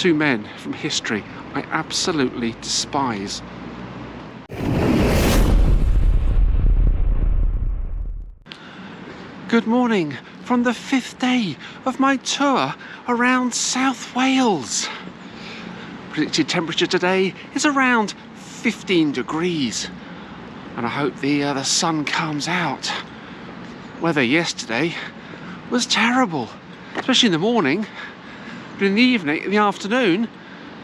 two men from history I absolutely despise. Good morning from the 5th day of my tour around South Wales. Predicted temperature today is around 15 degrees and I hope the sun comes out. Weather yesterday was terrible, especially in the morning, but in the afternoon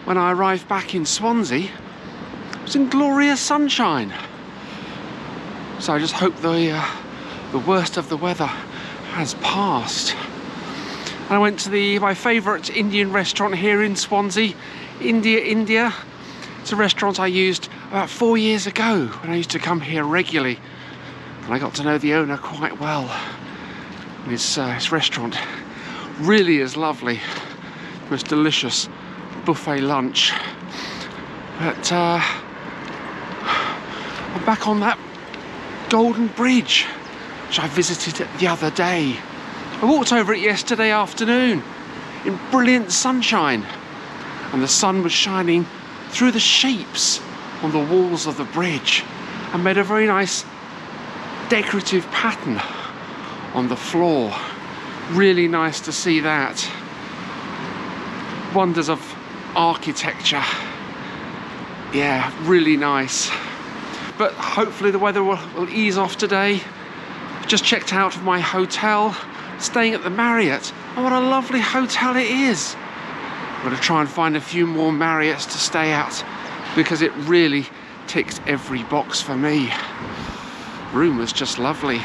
when I arrived back in Swansea it was in glorious sunshine. So I just hope the worst of the weather has passed. And I went to my favourite Indian restaurant here in Swansea, India. It's a restaurant I used about 4 years ago when I used to come here regularly, and I got to know the owner quite well. And his restaurant really is lovely, most delicious buffet lunch. But I'm back on that golden bridge which I visited the other day. I walked over it yesterday afternoon in brilliant sunshine, and the sun was shining through the shapes on the walls of the bridge and made a very nice decorative pattern on the floor. Really nice to see that. Wonders of architecture. Yeah, really nice. But hopefully the weather will ease off today. Just checked out of my hotel, staying at the Marriott. Oh, what a lovely hotel it is. I'm going to try and find a few more Marriotts to stay at because it really ticks every box for me. Room was just lovely.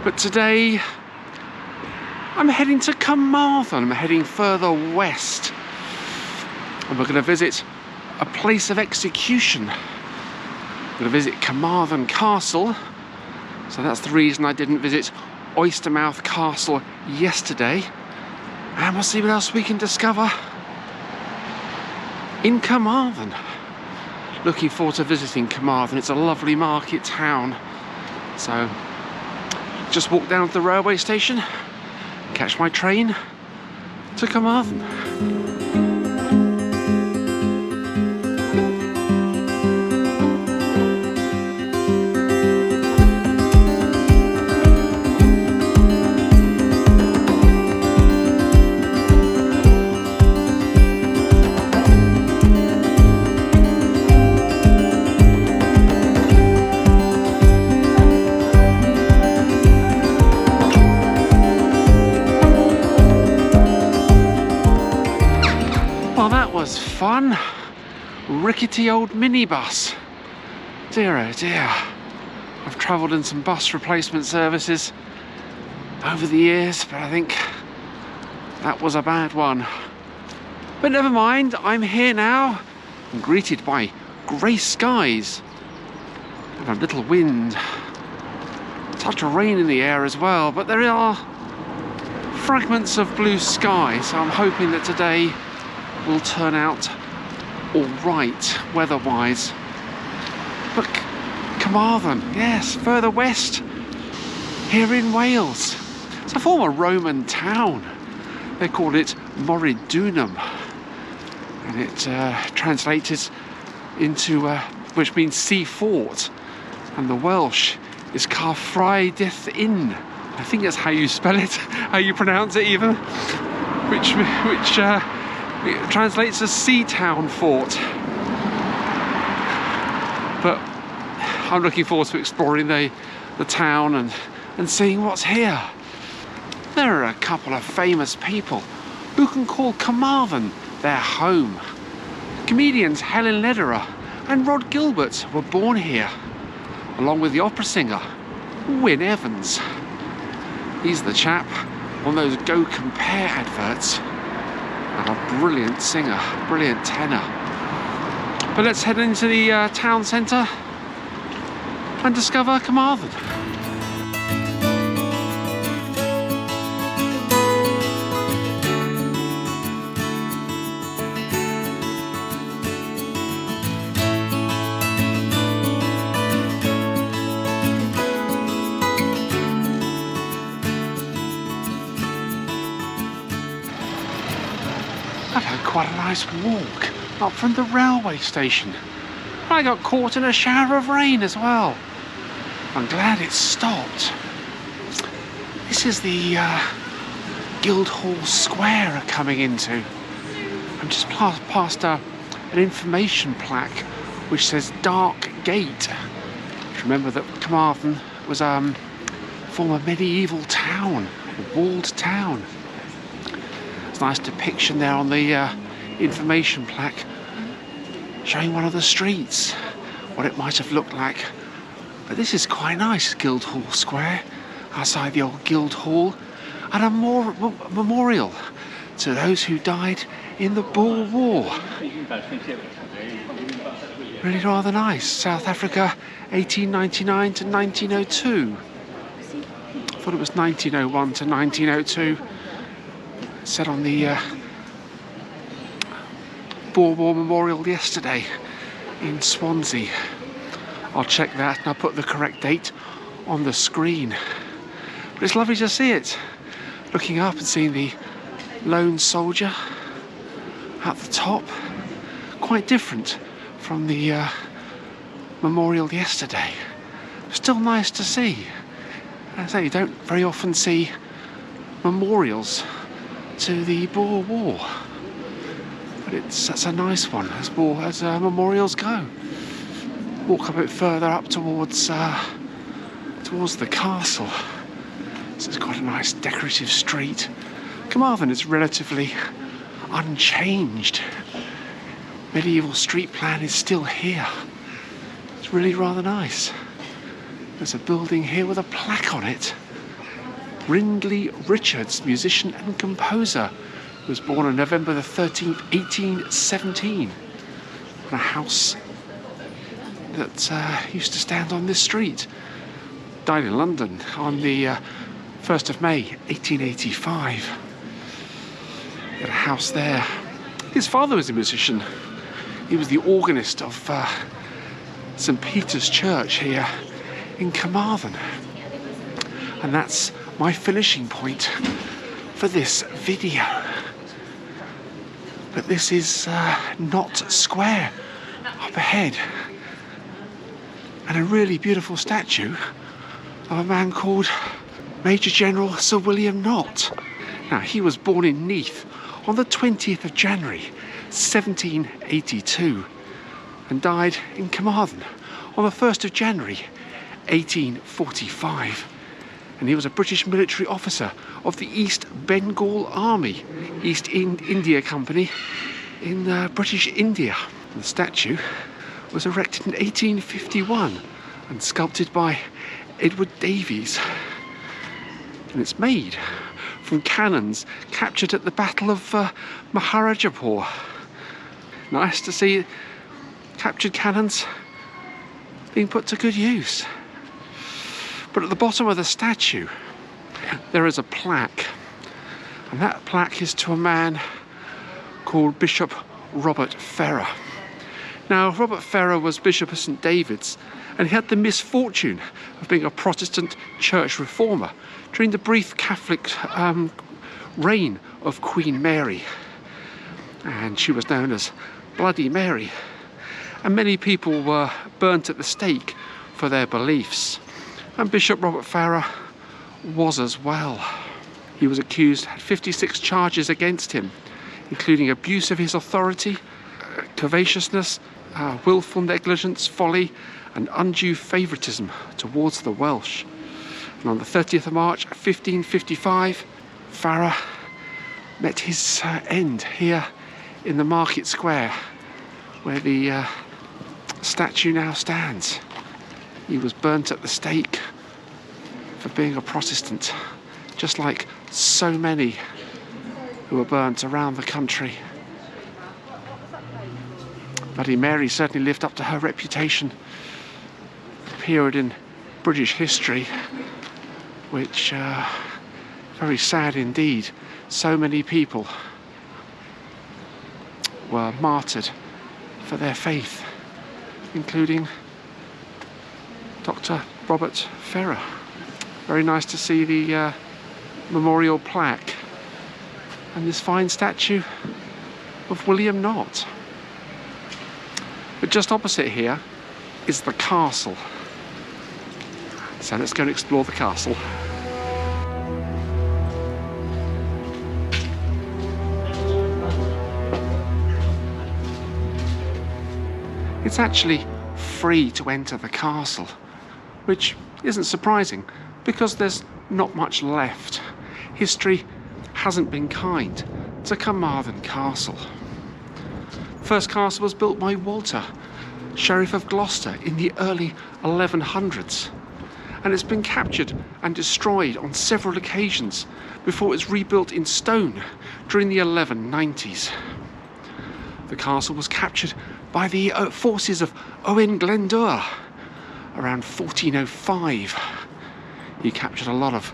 But today I'm heading to Carmarthen. I'm heading further west, and we're going to visit a place of execution. We're going to visit Carmarthen Castle. So that's the reason I didn't visit Oystermouth Castle yesterday. And we'll see what else we can discover in Carmarthen. Looking forward to visiting Carmarthen. It's a lovely market town. So just walk down to the railway station, catch my train to Carmarthen. Fun. Rickety old minibus. Dear oh dear. I've travelled in some bus replacement services over the years, but I think that was a bad one. But never mind, I'm here now. I'm greeted by grey skies and a little wind. Touch of rain in the air as well, but there are fragments of blue sky, so I'm hoping that today will turn out all right weather-wise. But Carmarthen, yes, further west, here in Wales. It's a former Roman town. They called it Moridunum, and it translates into which means sea fort, and the Welsh is Carfraidith Inn. I think that's how you spell it, how you pronounce it even, which it translates as Sea Town Fort. But I'm looking forward to exploring the town and seeing what's here. There are a couple of famous people who can call Carmarthen their home. Comedians Helen Lederer and Rod Gilbert were born here, along with the opera singer Wyn Evans. He's the chap on those Go Compare adverts. And a brilliant singer, brilliant tenor. But let's head into the town centre and discover Carmarthen. I've had quite a nice walk up from the railway station. I got caught in a shower of rain as well. I'm glad it stopped. This is the Guildhall Square I'm coming into. I'm just past an information plaque which says Dark Gate. Remember that Carmarthen was a former medieval town, a walled town. It's a nice depiction there on the information plaque showing one of the streets, what it might have looked like. But this is quite nice, Guildhall Square, outside the old Guildhall, and a memorial to those who died in the Boer War. Really rather nice. South Africa, 1899 to 1902. I thought it was 1901 to 1902. It said on the Boer War Memorial yesterday in Swansea. I'll check that and I'll put the correct date on the screen. But it's lovely to see it. Looking up and seeing the lone soldier at the top. Quite different from the memorial yesterday. Still nice to see. As I say, you don't very often see memorials to the Boer War. But that's a nice one as memorials go. Walk a bit further up towards the castle. This is quite a nice decorative street. Carmarthen is relatively unchanged. Medieval street plan is still here. It's really rather nice. There's a building here with a plaque on it. Brindley Richards, musician and composer, was born on November the 13th, 1817. In a house that used to stand on this street. Died in London on the 1st of May, 1885. Got a house there. His father was a musician. He was the organist of St Peter's Church here in Carmarthen. And that's my finishing point for this video. But this is Knott Square up ahead. And a really beautiful statue of a man called Major General Sir William Knott. Now, he was born in Neath on the 20th of January 1782 and died in Carmarthen on the 1st of January 1845. And he was a British military officer of the East Bengal Army, East India Company in British India. And the statue was erected in 1851 and sculpted by Edward Davies. And it's made from cannons captured at the Battle of Maharajapur. Nice to see captured cannons being put to good use. But at the bottom of the statue there is a plaque, and that plaque is to a man called Bishop Robert Ferrer. Now, Robert Ferrer was Bishop of St David's, and he had the misfortune of being a Protestant church reformer during the brief Catholic reign of Queen Mary. And she was known as Bloody Mary. And many people were burnt at the stake for their beliefs. And Bishop Robert Ferrer was as well. He was accused, had 56 charges against him, including abuse of his authority, covetousness, willful negligence, folly, and undue favouritism towards the Welsh. And on the 30th of March 1555, Ferrer met his end here in the Market Square, where the statue now stands. He was burnt at the stake for being a Protestant, just like so many who were burnt around the country. Bloody Mary certainly lived up to her reputation. A period in British history which very sad indeed. So many people were martyred for their faith, including Dr. Robert Ferrer. Very nice to see the memorial plaque and this fine statue of William Knott. But just opposite here is the castle. So let's go and explore the castle. It's actually free to enter the castle, which isn't surprising because there's not much left. History hasn't been kind to Carmarthen Castle. The first castle was built by Walter, Sheriff of Gloucester, in the early 1100s, and it's been captured and destroyed on several occasions before it was rebuilt in stone during the 1190s. The castle was captured by the forces of Owen Glendower around 1405. He captured a lot of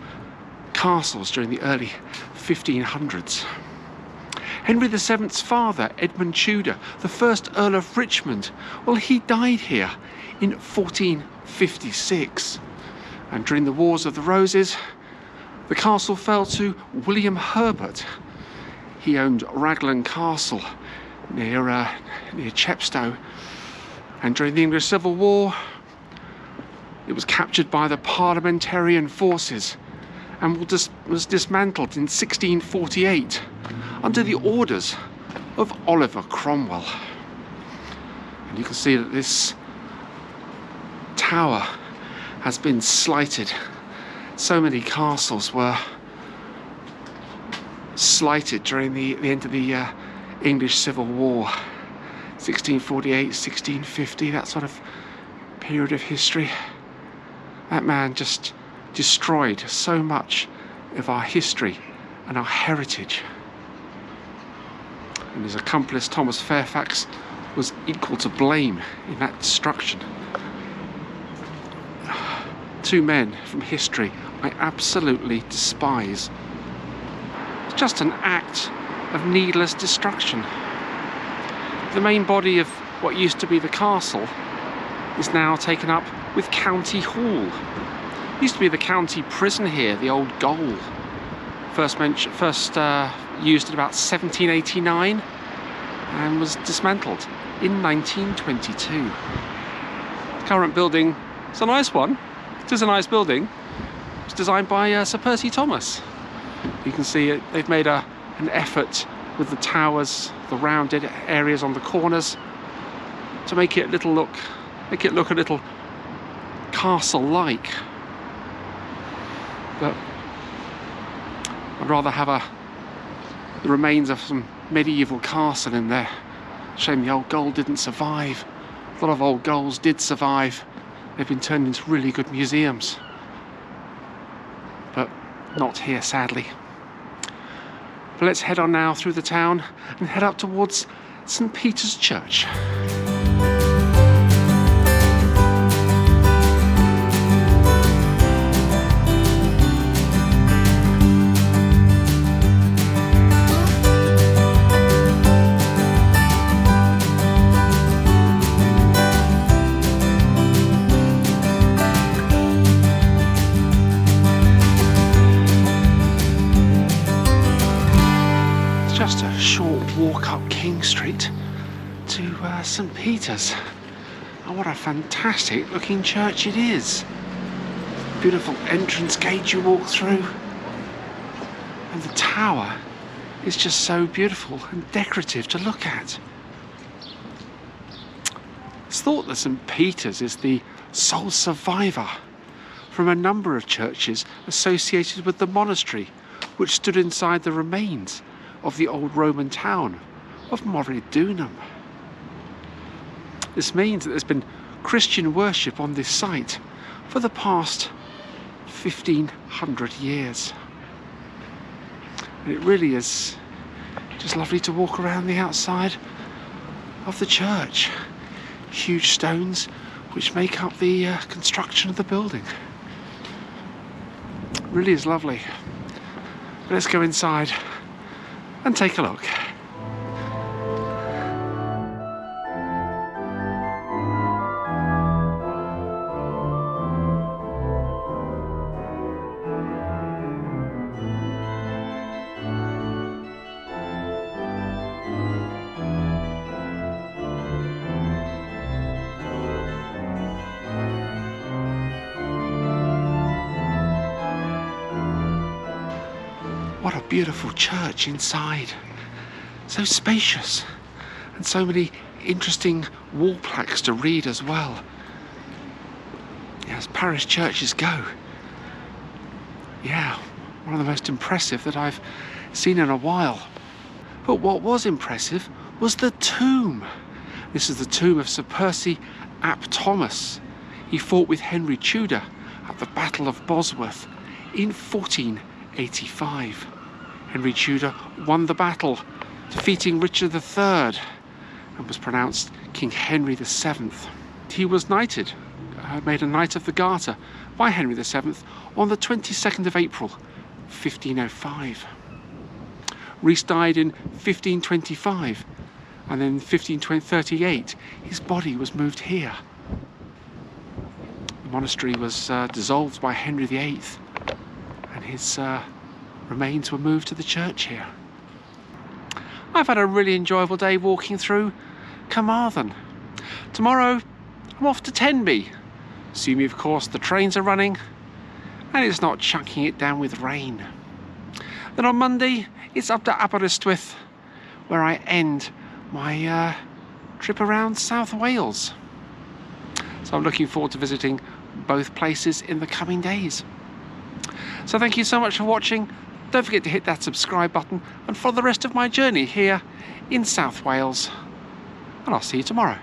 castles during the early 1500s. Henry VII's father, Edmund Tudor, the first Earl of Richmond, well, he died here in 1456. And during the Wars of the Roses, the castle fell to William Herbert. He owned Raglan Castle near Chepstow. And during the English Civil War, it was captured by the Parliamentarian forces and was dismantled in 1648 under the orders of Oliver Cromwell. And you can see that this tower has been slighted. So many castles were slighted during the end of the English Civil War, 1648, 1650, that sort of period of history. That man just destroyed so much of our history and our heritage. And his accomplice, Thomas Fairfax, was equal to blame in that destruction. Two men from history I absolutely despise. It's just an act of needless destruction. The main body of what used to be the castle is now taken up with County Hall. It used to be the county prison here, the old gaol. First used in about 1789 and was dismantled in 1922. The current building is a nice one. It is a nice building. It was designed by Sir Percy Thomas. You can see it, they've made an effort with the towers, the rounded areas on the corners, to make it look a little castle-like. But I'd rather have the remains of some medieval castle in there. Shame the old gaol didn't survive. A lot of old gaols did survive. They've been turned into really good museums. But not here, sadly. But let's head on now through the town and head up towards St. Peter's Church. Just a short walk up King Street to St. Peter's. And what a fantastic looking church it is. Beautiful entrance gate you walk through. And the tower is just so beautiful and decorative to look at. It's thought that St. Peter's is the sole survivor from a number of churches associated with the monastery which stood inside the remains of the old Roman town of Moridunum. This means that there's been Christian worship on this site for the past 1500 years. And it really is just lovely to walk around the outside of the church. Huge stones which make up the construction of the building. It really is lovely. But let's go inside and take a look. beautiful church inside. So spacious, and so many interesting wall plaques to read as well. As parish churches go, yeah, one of the most impressive that I've seen in a while. But what was impressive was the tomb. This is the tomb of Sir Percy ap Thomas. He fought with Henry Tudor at the Battle of Bosworth in 1485. Henry Tudor won the battle, defeating Richard III, and was pronounced King Henry VII. He was knighted, made a Knight of the Garter by Henry VII on the 22nd of April, 1505. Rhys died in 1525, and then in 1538 his body was moved here. The monastery was dissolved by Henry VIII, and his remains were moved to the church here. I've had a really enjoyable day walking through Carmarthen. Tomorrow I'm off to Tenby, assuming of course the trains are running and it's not chucking it down with rain. Then on Monday it's up to Aberystwyth, where I end my trip around South Wales. So I'm looking forward to visiting both places in the coming days. So thank you so much for watching. Don't forget to hit that subscribe button and follow the rest of my journey here in South Wales. And I'll see you tomorrow.